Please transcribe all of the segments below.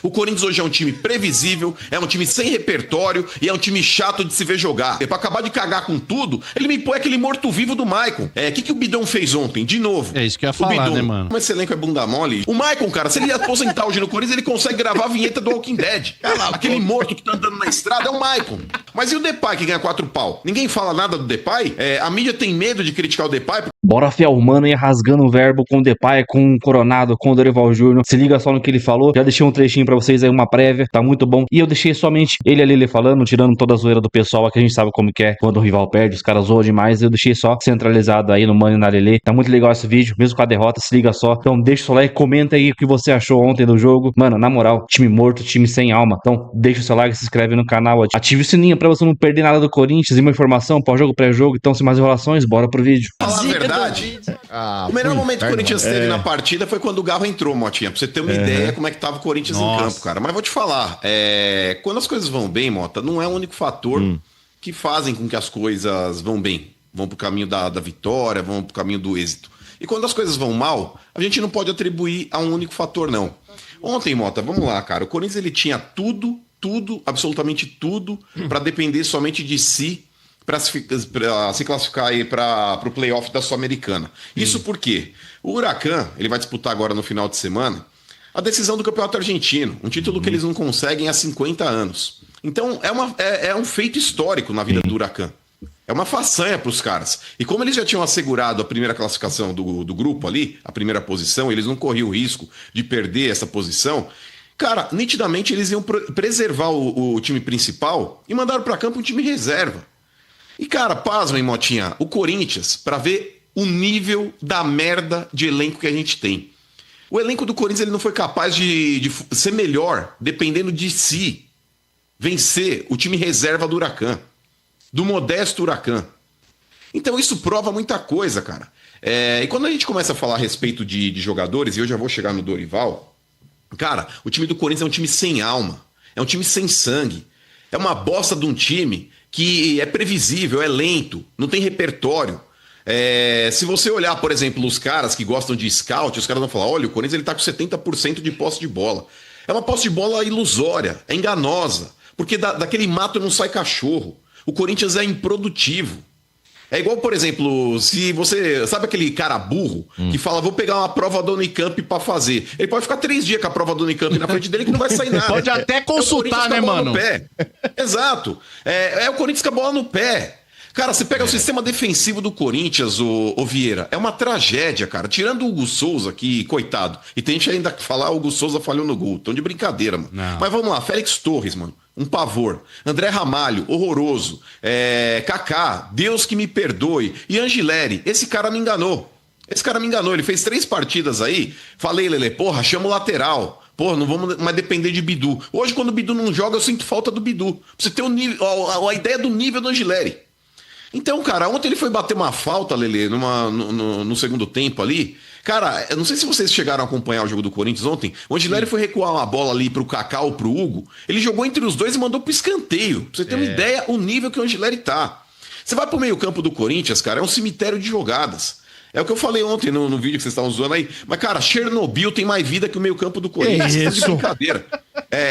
O Corinthians hoje é um time previsível, é um time sem repertório e é um time chato de se ver jogar. E pra acabar de cagar com tudo, ele me põe aquele morto-vivo do Maicon. O que o Bidon fez ontem? De novo. É isso que eu ia falar, Bidon, né, mano? Como esse elenco é bunda mole. O Maicon, cara, se ele aposentar hoje no Corinthians, ele consegue gravar a vinheta do Walking Dead. Aquele morto que tá andando na estrada é o Maicon. Mas e o Depay que ganha 4 pau? Ninguém fala nada do Depay? A mídia tem medo de criticar o Depay. Bora fiel, o mano ia rasgando o verbo com o Depay, com o Coronado, com o Dorival Júnior. Se liga só no que ele falou. Já deixei um trechinho pra vocês aí, uma prévia. Tá muito bom. E eu deixei somente ele ali falando, tirando toda a zoeira do pessoal, que a gente sabe como que é quando o rival perde, os caras zoam demais. Eu deixei só centralizado aí no Mano e na Lelê. Tá muito legal esse vídeo, mesmo com a derrota, se liga só. Então deixa o seu like, comenta aí o que você achou ontem do jogo. Mano, na moral, time morto, time sem alma. Então deixa o seu like, se inscreve no canal, ative o sininho pra você não perder nada do Corinthians e uma informação pós-jogo, pré-jogo. Então, sem mais enrolações, bora pro vídeo. Falar a verdade, o melhor momento que o Corinthians teve na partida foi quando o Garro entrou, Motinha. Pra você ter uma ideia como é que tava o Corinthians em campo, cara. Mas vou te falar, quando as coisas vão bem, Mota, não é o único fator que fazem com que as coisas vão bem. Vão pro caminho da vitória, vão pro caminho do êxito. E quando as coisas vão mal, a gente não pode atribuir a um único fator, não. Ontem, Mota, vamos lá, cara. O Corinthians, ele tinha tudo, absolutamente tudo, pra depender somente de si, para se classificar aí para o playoff da Sul-Americana. Isso porque o Huracan, ele vai disputar agora no final de semana a decisão do Campeonato Argentino, um título que eles não conseguem há 50 anos. Então é um feito histórico na vida do Huracan. É uma façanha para os caras. E como eles já tinham assegurado a primeira classificação do grupo ali, a primeira posição, eles não corriam o risco de perder essa posição. Cara, nitidamente eles iam preservar o time principal e mandaram para campo um time reserva. E, cara, pasmem, Motinha, o Corinthians, pra ver o nível da merda de elenco que a gente tem. O elenco do Corinthians, ele não foi capaz de ser melhor, dependendo de si, vencer o time reserva do Huracan, do modesto Huracan. Então isso prova muita coisa, cara. E quando a gente começa a falar a respeito de jogadores, e eu já vou chegar no Dorival, cara, o time do Corinthians é um time sem alma, é um time sem sangue, é uma bosta de um time que é previsível, é lento, não tem repertório. Se você olhar, por exemplo, os caras que gostam de scout, os caras vão falar, olha, o Corinthians ele tá com 70% de posse de bola. É uma posse de bola ilusória, é enganosa, porque daquele mato não sai cachorro. O Corinthians é improdutivo. É igual, por exemplo, se você... Sabe aquele cara burro que fala, vou pegar uma prova da Unicamp pra fazer. Ele pode ficar 3 dias com a prova da Unicamp na frente dele que não vai sair nada. Pode até consultar, né, mano? Exato. É o Corinthians com a bola no pé. Cara, você pega o sistema defensivo do Corinthians, ô Vieira, é uma tragédia, cara. Tirando o Hugo Souza, que, coitado. E tem gente ainda que falar, o Hugo Souza falhou no gol. Tão de brincadeira, mano. Não. Mas vamos lá, Félix Torres, mano. Um pavor. André Ramalho, horroroso. Kaká, Deus que me perdoe. E Angileri, esse cara me enganou. Ele fez 3 partidas aí. Falei, Lelê, porra, chama o lateral. Porra, não vamos mais depender de Bidu. Hoje, quando o Bidu não joga, eu sinto falta do Bidu. Pra você ter a ideia do nível do Angileri. Então, cara, ontem ele foi bater uma falta, Lelê, no segundo tempo ali. Cara, eu não sei se vocês chegaram a acompanhar o jogo do Corinthians ontem. O Angileri foi recuar uma bola ali pro Kaká ou pro Hugo. Ele jogou entre os dois e mandou pro escanteio. Pra você ter uma ideia, o nível que o Angileri tá. Você vai pro meio campo do Corinthians, cara, é um cemitério de jogadas. É o que eu falei ontem no vídeo que vocês estavam zoando aí. Mas, cara, Chernobyl tem mais vida que o meio campo do Corinthians. É isso. Tá de brincadeira.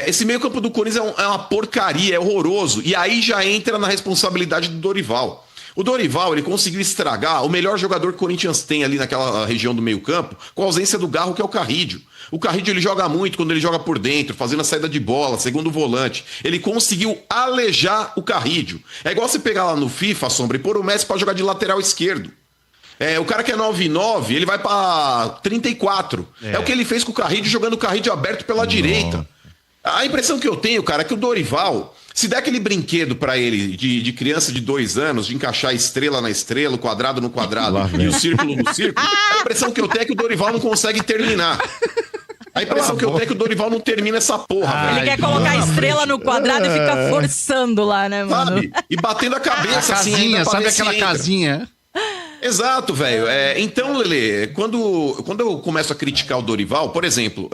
Esse meio campo do Corinthians é uma porcaria, é horroroso. E aí já entra na responsabilidade do Dorival. O Dorival, ele conseguiu estragar o melhor jogador que o Corinthians tem ali naquela região do meio-campo, com a ausência do Garro, que é o Carrídio. O Carrídio, ele joga muito quando ele joga por dentro, fazendo a saída de bola, segundo volante. Ele conseguiu alejar o Carrídio. É igual você pegar lá no FIFA, Sombra, e pôr o Messi pra jogar de lateral esquerdo. O cara que é 9,9, ele vai pra 34. É o que ele fez com o Carrídio, jogando o Carrídio aberto pela direita. A impressão que eu tenho, cara, é que o Dorival... Se der aquele brinquedo pra ele de criança de 2 anos, de encaixar a estrela na estrela, o quadrado no quadrado e o círculo no círculo, a impressão que eu tenho é que o Dorival não consegue terminar. A impressão que eu tenho é que o Dorival não termina essa porra, velho. Ele quer colocar a estrela no quadrado e fica forçando lá, né, mano? Sabe? E batendo a cabeça a casinha, assim. sabe aquela casinha? Exato, velho. Então, Lelê, quando eu começo a criticar o Dorival, por exemplo,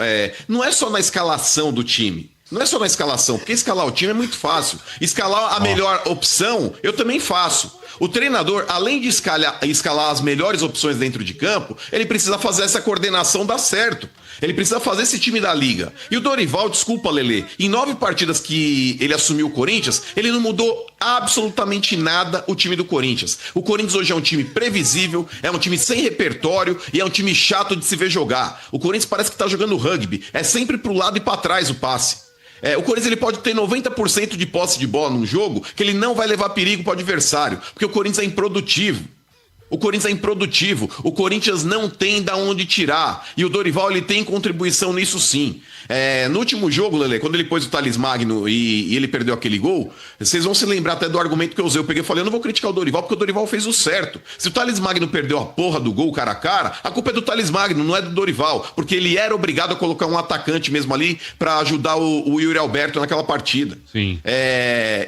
não é só na escalação do time. Não é só na escalação, porque escalar o time é muito fácil. Escalar a melhor opção, eu também faço. O treinador, além de escalar as melhores opções dentro de campo, ele precisa fazer essa coordenação dar certo. Ele precisa fazer esse time da liga. E o Dorival, desculpa, Lelê, em 9 partidas que ele assumiu o Corinthians, ele não mudou absolutamente nada o time do Corinthians. O Corinthians hoje é um time previsível, é um time sem repertório e é um time chato de se ver jogar. O Corinthians parece que tá jogando rugby, é sempre pro lado e pra trás o passe. O Corinthians ele pode ter 90% de posse de bola num jogo que ele não vai levar perigo pro adversário, porque o Corinthians é improdutivo. O Corinthians é improdutivo. O Corinthians não tem da onde tirar. E o Dorival, ele tem contribuição nisso sim. No último jogo, Lelê, quando ele pôs o Thales Magno e ele perdeu aquele gol, vocês vão se lembrar até do argumento que eu usei. Eu peguei e falei, eu não vou criticar o Dorival, porque o Dorival fez o certo. Se o Thales Magno perdeu a porra do gol cara a cara, a culpa é do Thales Magno, não é do Dorival. Porque ele era obrigado a colocar um atacante mesmo ali pra ajudar o Yuri Alberto naquela partida. Sim.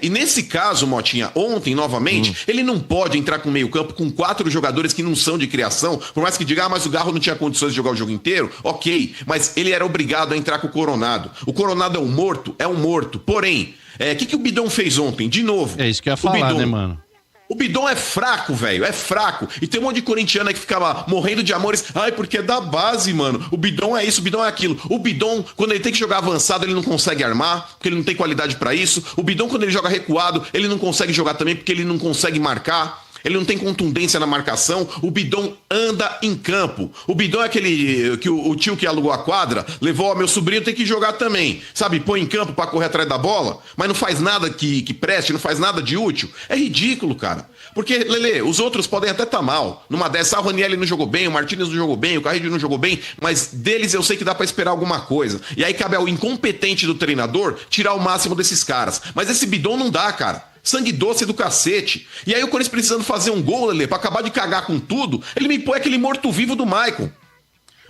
E nesse caso, Motinha, ontem, novamente, ele não pode entrar com meio campo com 4 jogadores que não são de criação, por mais que diga, mas o Garro não tinha condições de jogar o jogo inteiro, ok, mas ele era obrigado a entrar com o Coronado. O Coronado é um morto? É um morto. Porém, o que o Bidon fez ontem? De novo. É isso que eu ia falar, né, mano? O Bidon é fraco, velho, é fraco. E tem um monte de corintiano aí que ficava morrendo de amores. Ai, porque é da base, mano. O Bidon é isso, o Bidon é aquilo. O Bidon, quando ele tem que jogar avançado, ele não consegue armar, porque ele não tem qualidade pra isso. O Bidon, quando ele joga recuado, ele não consegue jogar também, porque ele não consegue marcar. Ele não tem contundência na marcação. O Bidon anda em campo. O Bidon é aquele que o tio que alugou a quadra levou, ó, meu sobrinho tem que jogar também. Sabe, põe em campo pra correr atrás da bola, mas não faz nada que preste, não faz nada de útil. É ridículo, cara. Porque, Lelê, os outros podem até estar mal. Numa dessa, o Ranieri não jogou bem, o Martínez não jogou bem, o Carrillo não jogou bem, mas deles eu sei que dá pra esperar alguma coisa. E aí cabe ao incompetente do treinador tirar o máximo desses caras. Mas esse Bidon não dá, cara. Sangue doce do cacete. E aí o Corinthians precisando fazer um gol, Lelê, pra acabar de cagar com tudo, ele me põe aquele morto-vivo do Maicon.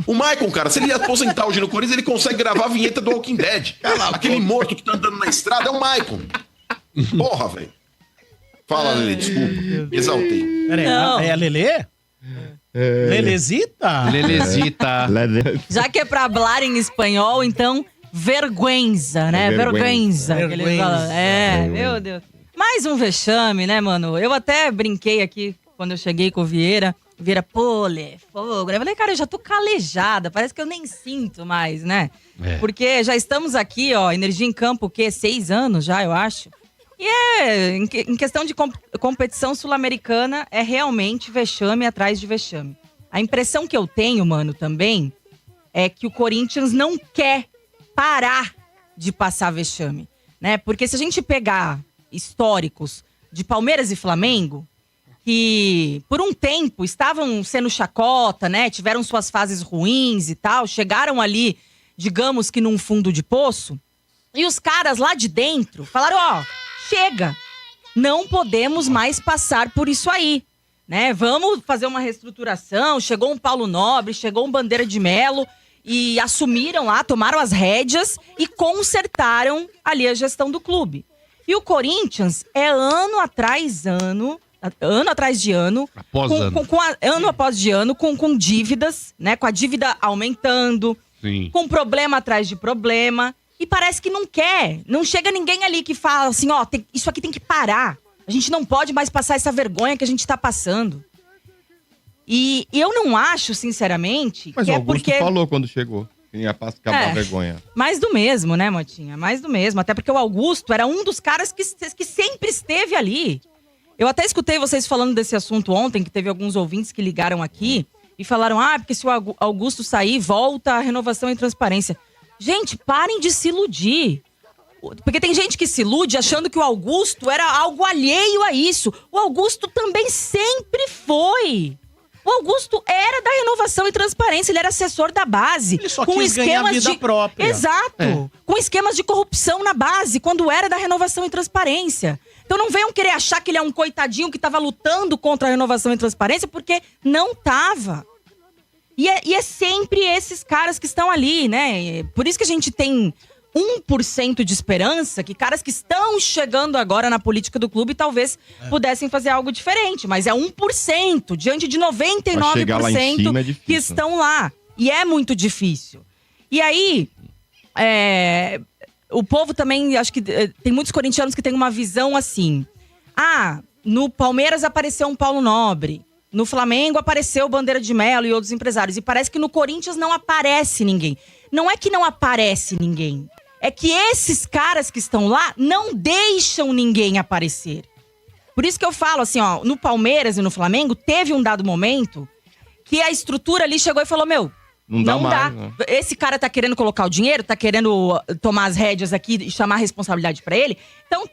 O Maicon, cara, se ele aposentar hoje no Corinthians, ele consegue gravar a vinheta do Walking Dead. Aquele morto que tá andando na estrada é o Maicon. Porra, velho. Fala, Lelê, desculpa. Me exaltei. Peraí, é a Lelê? Lelezita? Lelezita. Já que é pra falar em espanhol, então, vergüenza, né? Vergüenza. Que eles falam. Meu Deus. Mais um vexame, né, mano? Eu até brinquei aqui quando eu cheguei com o Vieira. Vieira, pô, Lê, fogo. Eu falei, cara, eu já tô calejada. Parece que eu nem sinto mais, né? Porque já estamos aqui, ó, Energia em Campo, o quê? 6 anos já, eu acho. E em questão de competição sul-americana, é realmente vexame atrás de vexame. A impressão que eu tenho, mano, também, é que o Corinthians não quer parar de passar vexame, né? Porque se a gente pegar históricos de Palmeiras e Flamengo, que por um tempo estavam sendo chacota, né? Tiveram suas fases ruins e tal, chegaram ali, digamos que num fundo de poço, e os caras lá de dentro falaram, ó, chega, não podemos mais passar por isso aí, né? Vamos fazer uma reestruturação, chegou um Paulo Nobre, chegou um Bandeira de Melo, e assumiram lá, tomaram as rédeas e consertaram ali a gestão do clube. E o Corinthians é ano atrás de ano, ano após ano, com dívidas, né? Com a dívida aumentando, Sim. Com problema atrás de problema. E parece que não quer. Não chega ninguém ali que fala assim, ó, isso aqui tem que parar. A gente não pode mais passar essa vergonha que a gente tá passando. E eu não acho, sinceramente, mas que o é Augusto porque... falou quando chegou. Ia acabar a vergonha. Mais do mesmo, né, Motinha? Mais do mesmo. Até porque o Augusto era um dos caras que sempre esteve ali. Eu até escutei vocês falando desse assunto ontem, que teve alguns ouvintes que ligaram aqui e falaram, porque se o Augusto sair, volta a renovação e transparência. Gente, parem de se iludir. Porque tem gente que se ilude achando que o Augusto era algo alheio a isso. O Augusto também sempre foi. O Augusto era da renovação e transparência, ele era assessor da base. Ele só quis ganhar vida própria. Exato. Com esquemas de corrupção na base, quando era da renovação e transparência. Então não venham querer achar que ele é um coitadinho que estava lutando contra a renovação e transparência, porque não tava. E é sempre esses caras que estão ali, né? Por isso que a gente tem 1% de esperança que caras que estão chegando agora na política do clube talvez pudessem fazer algo diferente. Mas é 1% diante de 99% é difícil, que estão lá. E é muito difícil. E aí, o povo também, acho que tem muitos corintianos que tem uma visão assim. No Palmeiras apareceu um Paulo Nobre. No Flamengo apareceu o Bandeira de Melo e outros empresários. E parece que no Corinthians não aparece ninguém. Não é que não aparece ninguém. É que esses caras que estão lá não deixam ninguém aparecer. Por isso que eu falo assim, ó, no Palmeiras e no Flamengo, teve um dado momento que a estrutura ali chegou e falou, não dá. Né? Esse cara tá querendo colocar o dinheiro, tá querendo tomar as rédeas aqui e chamar a responsabilidade pra ele. Então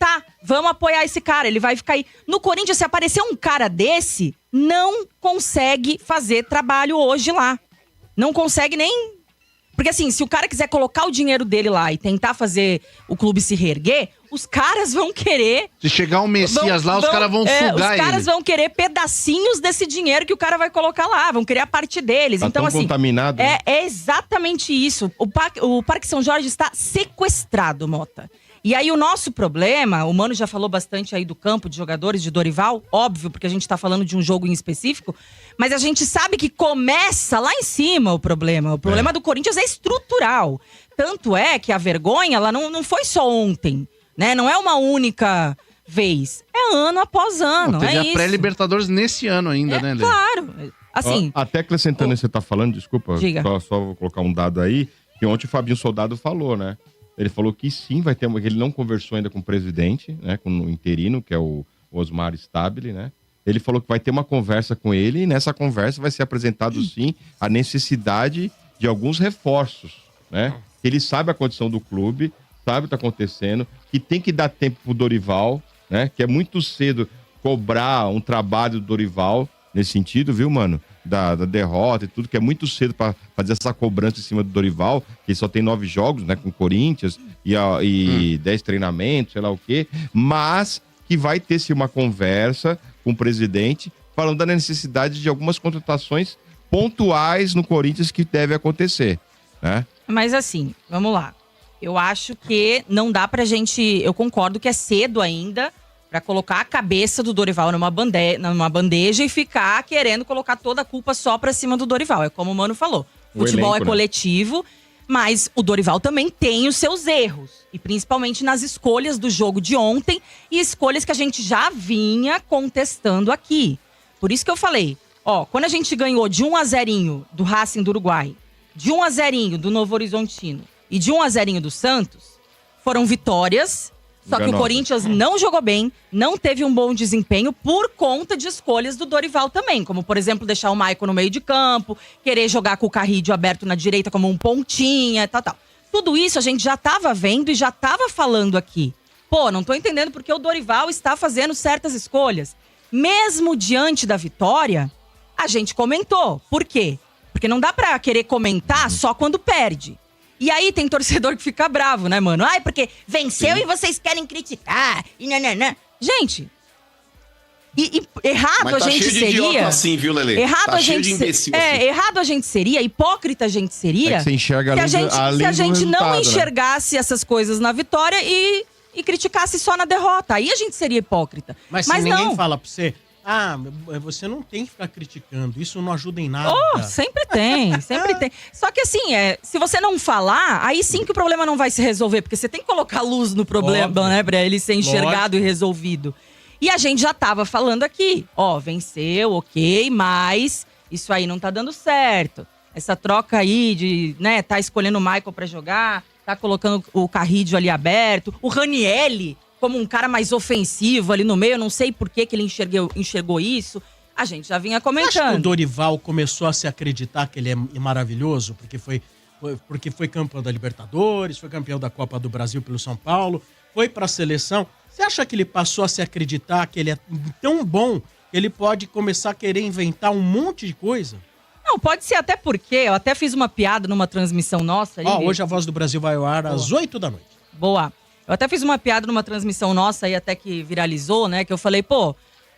vamos apoiar esse cara, ele vai ficar aí. No Corinthians, se aparecer um cara desse, não consegue fazer trabalho hoje lá. Não consegue nem... Porque assim, se o cara quiser colocar o dinheiro dele lá e tentar fazer o clube se reerguer, os caras vão querer... Se chegar um Messias lá, os caras vão sugar ele. Os caras vão querer pedacinhos desse dinheiro que o cara vai colocar lá, vão querer a parte deles. Tá então, tão assim, contaminado, né? é exatamente isso. O Parque São Jorge está sequestrado, Mota. E aí o nosso problema, o Mano já falou bastante aí do campo de jogadores de Dorival, óbvio, porque a gente tá falando de um jogo em específico, mas a gente sabe que começa lá em cima o problema. O problema do Corinthians é estrutural. Tanto é que a vergonha, ela não foi só ontem, né? Não é uma única vez. É ano após ano, teve é a isso. pré-Libertadores nesse ano ainda, né, Lê? Claro. Assim, até acrescentando isso que você tá falando, desculpa, diga. só vou colocar um dado aí, que ontem o Fabinho Soldado falou, né? Ele falou que sim, vai ter que ele não conversou ainda com o presidente, né? Com o interino, que é o Osmar Stabile, né? Ele falou que vai ter uma conversa com ele e nessa conversa vai ser apresentado, sim, a necessidade de alguns reforços, né? Ele sabe a condição do clube, sabe o que está acontecendo, que tem que dar tempo pro Dorival, né? Que é muito cedo cobrar um trabalho do Dorival nesse sentido, viu, mano? Da derrota e tudo, que é muito cedo para fazer essa cobrança em cima do Dorival, que só tem 9 jogos, né, com o Corinthians e 10 treinamentos, sei lá o quê, mas que vai ter sim uma conversa com o presidente falando da necessidade de algumas contratações pontuais no Corinthians que deve acontecer, né? Mas assim, vamos lá. Eu acho que não dá pra gente... Eu concordo que é cedo ainda pra colocar a cabeça do Dorival numa bandeja e ficar querendo colocar toda a culpa só pra cima do Dorival. É como o Mano falou. O futebol elenco, é coletivo, mas o Dorival também tem os seus erros. E principalmente nas escolhas do jogo de ontem e escolhas que a gente já vinha contestando aqui. Por isso que eu falei, quando a gente ganhou de 1-0 do Racing do Uruguai, de 1-0 do Novo Horizontino e de 1-0 do Santos, foram vitórias. Só que o Corinthians não jogou bem, não teve um bom desempenho por conta de escolhas do Dorival também. Como, por exemplo, deixar o Maicon no meio de campo, querer jogar com o Carrídio aberto na direita como um pontinha, tal. Tudo isso a gente já estava vendo e já estava falando aqui. Não tô entendendo porque o Dorival está fazendo certas escolhas. Mesmo diante da vitória, a gente comentou. Por quê? Porque não dá pra querer comentar só quando perde. E aí tem torcedor que fica bravo, né, mano? Porque venceu e vocês querem criticar. E nananã. Gente, errado mas a gente cheio de seria. idiota assim, viu, Lelê? Errado tá a cheio gente de imbecil assim. errado a gente seria, hipócrita a gente seria. É que você enxerga se a gente não né? enxergasse essas coisas na vitória e criticasse só na derrota. Aí a gente seria hipócrita. Mas não. ninguém fala pra você, você não tem que ficar criticando, isso não ajuda em nada. Sempre tem, sempre tem. Só que assim, se você não falar, aí sim que o problema não vai se resolver, porque você tem que colocar luz no problema, Óbvio. né, pra ele ser enxergado e resolvido. E a gente já tava falando aqui, venceu, ok, mas isso aí não tá dando certo. Essa troca aí de, né, tá escolhendo o Michael pra jogar, tá colocando o Carrídio ali aberto, o Ranielli como um cara mais ofensivo ali no meio, eu não sei por que ele enxergou isso. A gente já vinha comentando. Você acha que o Dorival começou a se acreditar que ele é maravilhoso? Porque foi campeão da Libertadores, foi campeão da Copa do Brasil pelo São Paulo, foi pra seleção. Você acha que ele passou a se acreditar que ele é tão bom que ele pode começar a querer inventar um monte de coisa? Não, pode ser até porque eu até fiz uma piada numa transmissão nossa. Hoje a Voz do Brasil vai ao ar às 8 da noite. Boa. Eu até fiz uma piada numa transmissão nossa aí até que viralizou, né? Que eu falei,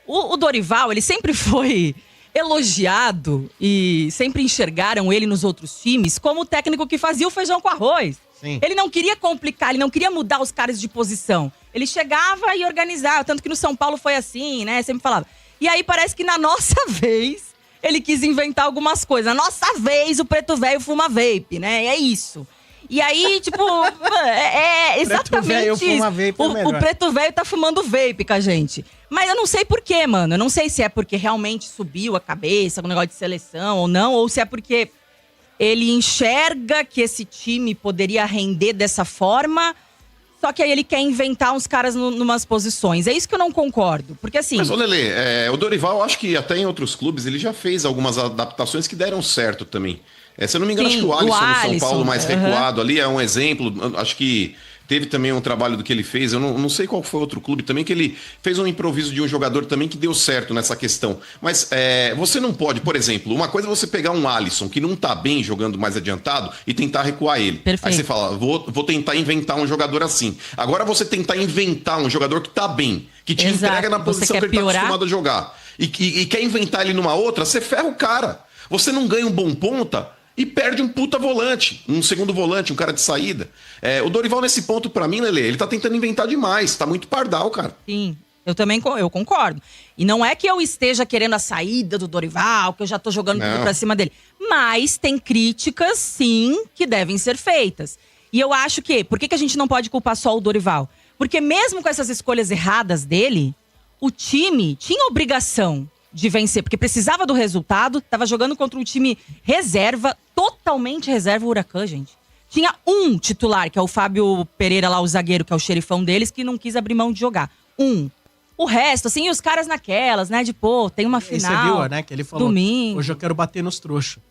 o Dorival, ele sempre foi elogiado e sempre enxergaram ele nos outros times como o técnico que fazia o feijão com arroz. Sim. Ele não queria complicar, ele não queria mudar os caras de posição. Ele chegava e organizava, tanto que no São Paulo foi assim, né? Sempre falava. E aí parece que na nossa vez, ele quis inventar algumas coisas. Na nossa vez, o preto velho fuma vape, né? É isso. E aí, tipo, é exatamente isso. O preto velho tá fumando vape com a gente. Mas eu não sei por quê, mano. Eu não sei se é porque realmente subiu a cabeça com o negócio de seleção ou não, ou se é porque ele enxerga que esse time poderia render dessa forma, só que aí ele quer inventar uns caras numas posições. É isso que eu não concordo, porque assim... Mas, ô Lelê, o Dorival, acho que até em outros clubes, ele já fez algumas adaptações que deram certo também. Se eu não me engano, acho que o Alisson no São Paulo mais recuado ali é um exemplo. Acho que teve também um trabalho do que ele fez. Eu não sei qual foi outro clube também, que ele fez um improviso de um jogador também que deu certo nessa questão. Mas você não pode, por exemplo, uma coisa é você pegar um Alisson que não tá bem jogando mais adiantado e tentar recuar ele. Perfeito. Aí você fala, vou tentar inventar um jogador assim. Agora você tentar inventar um jogador que tá bem, que te entrega na posição que ele tá acostumado a jogar. E quer inventar ele numa outra, você ferra o cara. Você não ganha um bom ponta e perde um puta volante, um segundo volante, um cara de saída. O Dorival, nesse ponto, pra mim, Lelê, ele tá tentando inventar demais. Tá muito pardal, cara. Sim, eu concordo. E não é que eu esteja querendo a saída do Dorival, que eu já tô jogando tudo pra cima dele. Mas tem críticas, sim, que devem ser feitas. E eu acho que... Por que a gente não pode culpar só o Dorival? Porque mesmo com essas escolhas erradas dele, o time tinha obrigação de vencer, porque precisava do resultado, tava jogando contra um time reserva, totalmente reserva, o Huracan, gente. Tinha um titular, que é o Fábio Pereira lá, o zagueiro, que é o xerifão deles, que não quis abrir mão de jogar. O resto, assim, os caras naquelas, né, de tem uma final. E você viu, né, que ele falou, domingo. Hoje eu quero bater nos trouxas.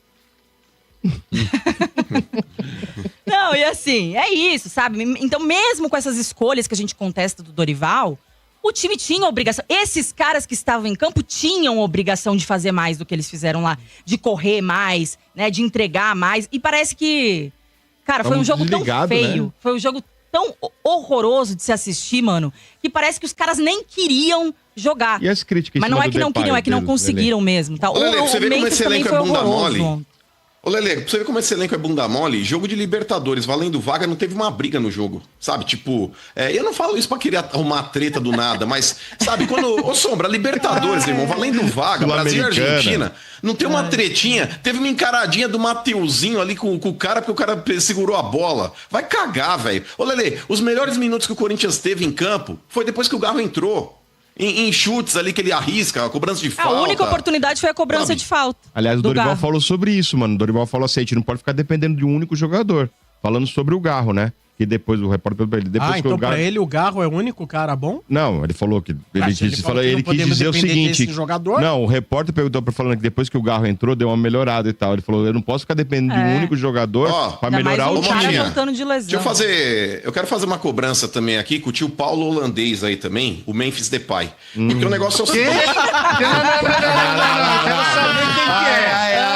Não, e assim, é isso, sabe? Então, mesmo com essas escolhas que a gente contesta do Dorival, o time tinha obrigação. Esses caras que estavam em campo tinham obrigação de fazer mais do que eles fizeram lá. De correr mais, né? De entregar mais. E parece que... Cara, foi um jogo tão feio. Né? Foi um jogo tão horroroso de se assistir, mano. Que parece que os caras nem queriam jogar. E as críticas? Mas não é que não queriam, é que não conseguiram mesmo. Tá? Lelê, você vê como esse elenco é bunda mole? Ontem. Ô, Lelê, pra você ver como esse elenco é bunda mole, jogo de Libertadores, valendo vaga, não teve uma briga no jogo, sabe? Tipo, eu não falo isso pra querer arrumar treta do nada, mas, sabe, quando... Ô, Sombra, Libertadores, irmão, valendo vaga, Brasil e Argentina, não tem uma tretinha, teve uma encaradinha do Mateuzinho ali com o cara, porque o cara segurou a bola. Vai cagar, velho. Ô, Lelê, os melhores minutos que o Corinthians teve em campo foi depois que o Garro entrou. Em chutes ali que ele arrisca, a cobrança de falta. A única oportunidade foi a cobrança de falta. Aliás, o Dorival falou sobre isso, mano. O Dorival falou assim, a gente não pode ficar dependendo de um único jogador. Falando sobre o Garro, né? Que depois o repórter pra ele. Depois que então o Garro... pra ele o Garro é o único cara bom? Não, ele falou que... Ele quis dizer o seguinte... Não, o repórter perguntou pra falando que depois que o Garro entrou, deu uma melhorada e tal. Ele falou, eu não posso ficar dependendo de um único jogador pra melhorar o time. Voltando de lesão. Eu quero fazer uma cobrança também aqui com o tio Paulo holandês aí também, o Memphis Depay. Porque o negócio é o seguinte... Não, quero saber quem que é.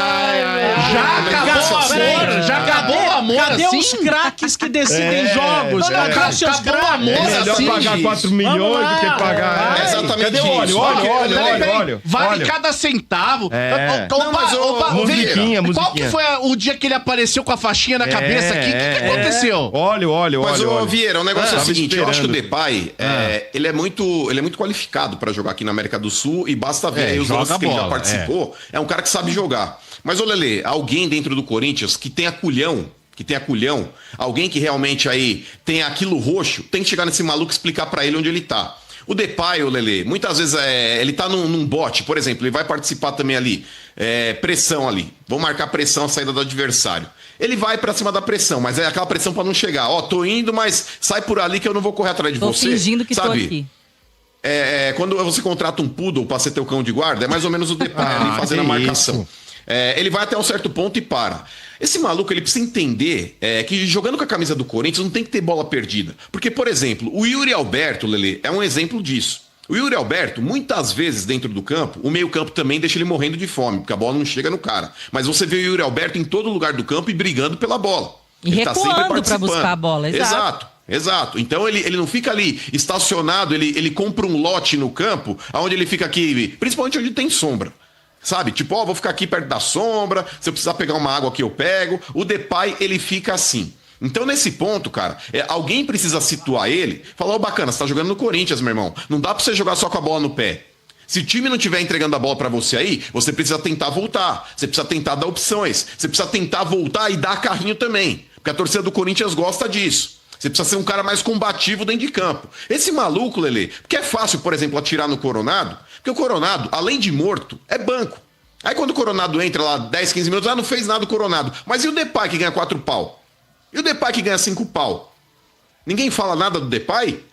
Já acabou o amor, Cadê os craques que decidem jogos? Acabou o amor, é melhor pagar 4 milhões do que pagar... Exatamente. Cadê o óleo? Vale cada centavo. Musiquinha. Qual que foi o dia que ele apareceu com a faixinha na cabeça aqui? O que aconteceu? Óleo. Mas, Vieira, o negócio é o seguinte, eu acho que o Depay, ele é muito qualificado pra jogar aqui na América do Sul e basta ver aí os lances que ele já participou. É um cara que sabe jogar. Mas, ô Lelê, alguém dentro do Corinthians que tenha culhão, alguém que realmente aí tem aquilo roxo, tem que chegar nesse maluco e explicar pra ele onde ele tá. O Depay, ô Lelê, muitas vezes ele tá num bote, por exemplo, ele vai participar também ali, pressão ali, vão marcar pressão a saída do adversário. Ele vai pra cima da pressão, mas é aquela pressão pra não chegar. Tô indo, mas sai por ali que eu não vou correr atrás de você. Tô fingindo que tô aqui. Quando você contrata um poodle pra ser teu cão de guarda, é mais ou menos o Depay ali fazendo a marcação. Ele vai até um certo ponto e para. Esse maluco, ele precisa entender que jogando com a camisa do Corinthians não tem que ter bola perdida. Porque, por exemplo, o Yuri Alberto, Lelê, é um exemplo disso. O Yuri Alberto, muitas vezes dentro do campo, o meio-campo também deixa ele morrendo de fome, porque a bola não chega no cara. Mas você vê o Yuri Alberto em todo lugar do campo e brigando pela bola. E ele recuando pra buscar a bola, Exato. Então ele não fica ali estacionado, ele compra um lote no campo, onde ele fica aqui, principalmente onde tem sombra. Sabe? Tipo, vou ficar aqui perto da sombra, se eu precisar pegar uma água aqui eu pego. O Depay, ele fica assim. Então, nesse ponto, cara, alguém precisa situar ele. Falar, bacana, você tá jogando no Corinthians, meu irmão. Não dá pra você jogar só com a bola no pé. Se o time não estiver entregando a bola pra você aí, você precisa tentar voltar. Você precisa tentar dar opções. Você precisa tentar voltar e dar carrinho também. Porque a torcida do Corinthians gosta disso. Você precisa ser um cara mais combativo dentro de campo. Esse maluco, Lelê, porque é fácil, por exemplo, atirar no Coronado, porque o Coronado, além de morto, é banco. Aí quando o Coronado entra lá 10, 15 minutos, não fez nada o Coronado. Mas e o Depay que ganha 4 pau? E o Depay que ganha 5 pau? Ninguém fala nada do Depay?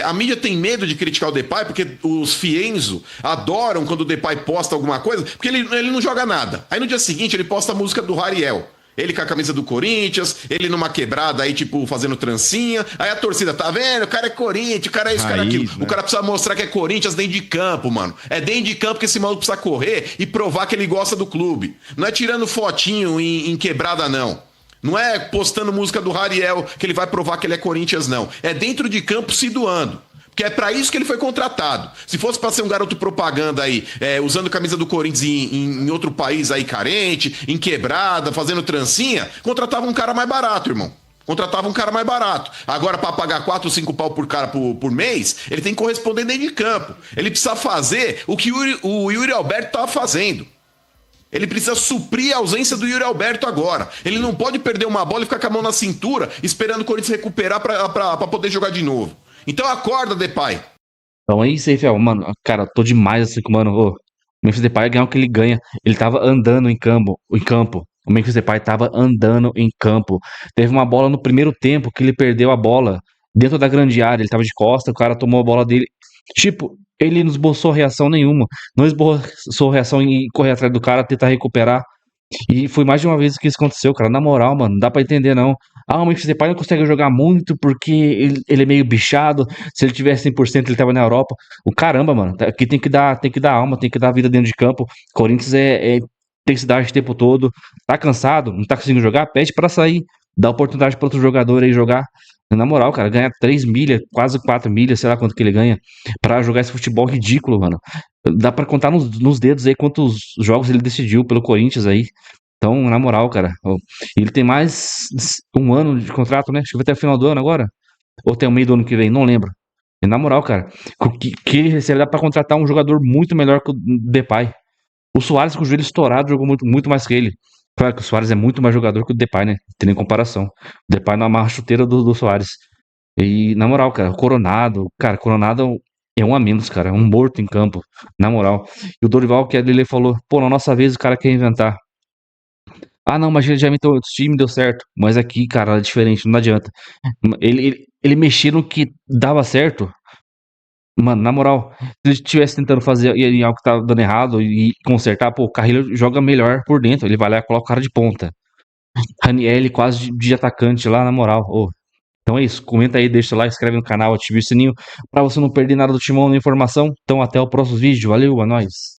A mídia tem medo de criticar o Depay porque os Fienzo adoram quando o Depay posta alguma coisa, porque ele não joga nada. Aí no dia seguinte ele posta a música do Rariel. Ele com a camisa do Corinthians, ele numa quebrada aí, tipo, fazendo trancinha. Aí a torcida, tá vendo? O cara é Corinthians, o cara é isso, o cara é aquilo. Né? O cara precisa mostrar que é Corinthians dentro de campo, mano. É dentro de campo que esse maluco precisa correr e provar que ele gosta do clube. Não é tirando fotinho em quebrada, não. Não é postando música do Rariel que ele vai provar que ele é Corinthians, não. É dentro de campo se doando. Porque é pra isso que ele foi contratado. Se fosse pra ser um garoto propaganda aí, usando camisa do Corinthians em outro país aí carente, em quebrada, fazendo trancinha, contratava um cara mais barato, irmão. Contratava um cara mais barato. Agora, pra pagar 4 ou 5 pau por cara por mês, ele tem que corresponder dentro de campo. Ele precisa fazer o que o Yuri Alberto tava fazendo. Ele precisa suprir a ausência do Yuri Alberto agora. Ele não pode perder uma bola e ficar com a mão na cintura esperando o Corinthians recuperar pra poder jogar de novo. Então acorda, Depay. Então é isso aí, Fel. Mano, cara, tô demais assim, mano. O Memphis Depay vai ganhar o que ele ganha. Ele tava andando em campo. O Memphis Depay tava andando em campo. Teve uma bola no primeiro tempo que ele perdeu a bola dentro da grande área. Ele tava de costa, o cara tomou a bola dele. Tipo, ele não esboçou reação nenhuma. Não esboçou reação em correr atrás do cara, tentar recuperar. E foi mais de uma vez que isso aconteceu, cara. Na moral, mano, não dá pra entender, não. O Memphis Depay não consegue jogar muito porque ele é meio bichado. Se ele tivesse 100%, ele tava na Europa. O caramba, mano. Aqui tem que dar alma, tem que dar vida dentro de campo. Corinthians é intensidade o tempo todo. Tá cansado, não tá conseguindo jogar? Pede pra sair. Dá oportunidade pra outro jogador aí jogar. Na moral, cara, ganha 3 milhas, quase 4 milhas, sei lá quanto que ele ganha, pra jogar esse futebol ridículo, mano. Dá pra contar nos dedos aí quantos jogos ele decidiu pelo Corinthians aí. Então, na moral, cara, ele tem mais 1 ano de contrato, né? Acho que vai até o final do ano agora. Ou até o meio do ano que vem, não lembro. E na moral, cara, o que ele recebe dá pra contratar um jogador muito melhor que o Depay. O Suárez, com o joelho estourado, jogou muito mais que ele. Claro que o Suárez é muito mais jogador que o Depay, né? Não tem nem comparação. O Depay não amarra a chuteira do Suárez. E, na moral, cara, Coronado é um a menos, cara. É um morto em campo, na moral. E o Dorival, que ele falou, pô, na nossa vez o cara quer inventar. Não, mas ele já inventou outro time, deu certo. Mas aqui, cara, é diferente, não adianta. Ele mexia no que dava certo. Mano, na moral, se ele estivesse tentando fazer algo que tava dando errado e consertar, pô, o Carrilho joga melhor por dentro. Ele vai lá e coloca o cara de ponta. Raniel quase de atacante lá, na moral. Então é isso, comenta aí, deixa o like, inscreve no canal, ativa o sininho pra você não perder nada do Timão na informação. Então até o próximo vídeo, valeu, é nóis.